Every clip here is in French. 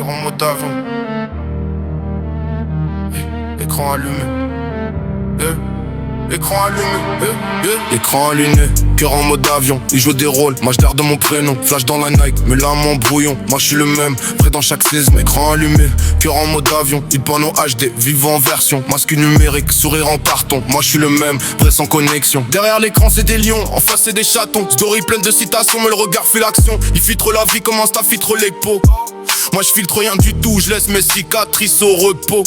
cœur en mode avion. Écran allumé. Écran allumé, écran allumé, cœur en mode avion. Il joue des rôles, moi je l'air de mon prénom. Flash dans la Nike, mais là mon brouillon. Moi je suis le même, vrai dans chaque saison. Écran allumé, cœur en mode avion. Il panneau HD, vivant en version. Masque numérique, sourire en carton. Moi je suis le même, vrai sans connexion. Derrière l'écran c'est des lions, en face c'est des chatons. Story pleine de citations, mais le regard fait l'action. Il filtre la vie comme un staff filtre les peaux. Moi je filtre rien du tout, je laisse mes cicatrices au repos.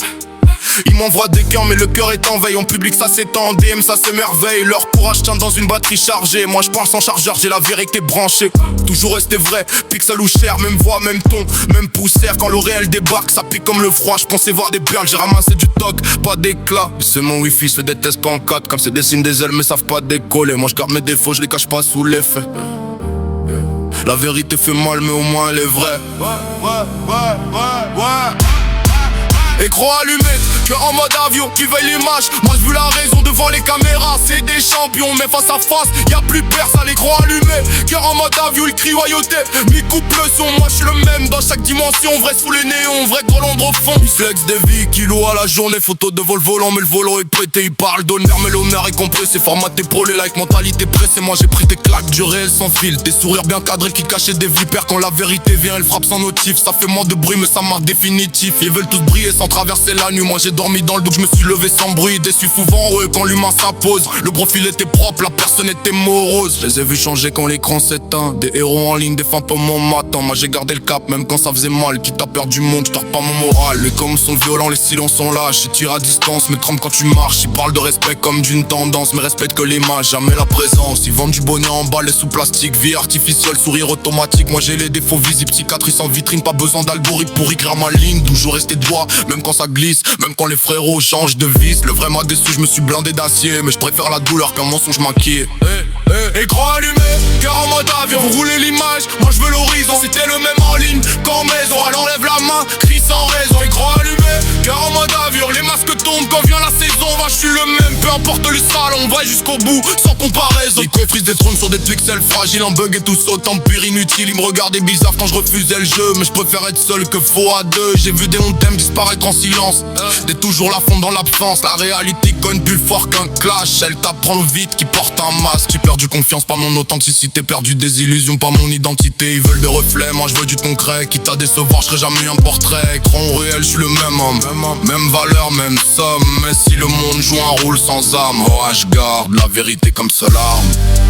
Ils m'envoient des cœurs mais le cœur est en veille. En public ça s'étend, en DM ça s'émerveille. Leur courage tient dans une batterie chargée. Moi je parle sans chargeur, j'ai la vérité branchée. Toujours rester vrai, pixel ou cher. Même voix, même ton, même poussière. Quand le réel débarque ça pique comme le froid. Je pensais voir des perles, j'ai ramassé du toc, pas d'éclat. C'est mon wifi, se déteste qu'en 4. Comme c'est dessine des ailes mais savent pas décoller. Moi je garde mes défauts, je les cache pas sous l'effet. La vérité fait mal mais au moins elle est vraie. Écran allumé, cœur en mode avion, qui veille l'image. Moi j'ai vu la raison devant les caméras. C'est des champions, mais face à face, y'a plus personne. L'écran allumé, cœur en mode avion, il crie royauté. Mi coupe le son, moi je suis le même dans chaque dimension. Vrai sous les néons, vrai gros Londres au fond. Il flex des vies, kilos à la journée. Photos de vol volant, mais le volant est prêté. Il parle d'honneur, mais l'honneur est compressé. Formaté pour les likes, mentalité pressée. Moi j'ai pris des claques, du réel sans fil. Des sourires bien cadrés qui cachaient des vipères. Quand la vérité vient, elle frappe sans notif. Ça fait moins de bruit, mais ça marque définitif. Ils veulent tous briller sans traverser la nuit. Moi j'ai dormi dans le dos, je me suis levé sans bruit. Déçu souvent heureux quand l'humain s'impose. Le profil était propre, la personne était morose. Je les ai vus changer quand l'écran s'éteint. Des héros en ligne, des fantômes en m'attend. Moi j'ai gardé le cap même quand ça faisait mal. Quitte à perdre du monde, je tords pas mon moral. Les coms sont violents, les silences sont lâches. Je tire à distance, mais trempe quand tu marches. Ils parlent de respect comme d'une tendance, mais respectent que l'image, jamais la présence. Ils vendent du bonnet en balles et sous plastique. Vie artificielle, sourire automatique. Moi j'ai les défauts visibles, cicatrices en vitrine. Pas besoin d'algorithme pour écrire ma ligne. Toujours rester droit, même quand ça glisse. Même quand les frérots changent de vis. Le vrai m'a déçu, je me suis blindé d'acier. Mais je préfère la douleur qu'un mensonge maquillé. Écran allumé, cœur en mode avion. Vous roulez l'image, moi je veux l'horizon. C'était le même en ligne qu'en maison. Elle enlève la main, crie sans raison. Écran allumé, cœur en mode avion. Les masques tombent quand vient la saison. Moi je suis le même, peu importe le salon. On va jusqu'au bout, sans comparaison. Ils confrisent des trônes sur des pixels fragiles. En bug et tout ça, autant pire inutile. Ils me regardaient bizarre quand je refusais le jeu. Mais je préfère être seul que faux à deux. J'ai vu des on-thèmes disparaître en silence. Des toujours la fond dans l'absence. La réalité conne plus fort qu'un clash. Elle t'apprend vite qui porte un masque. J'ai perdu confiance, pas mon authenticité. Perdu des illusions, pas mon identité. Ils veulent des reflets, moi je veux du concret. Quitte à décevoir, je serai jamais un portrait. Écran réel, je suis le même homme. Même valeur, même somme. Mais si le monde joue un rôle sans âme, oh je garde la vérité comme seule arme.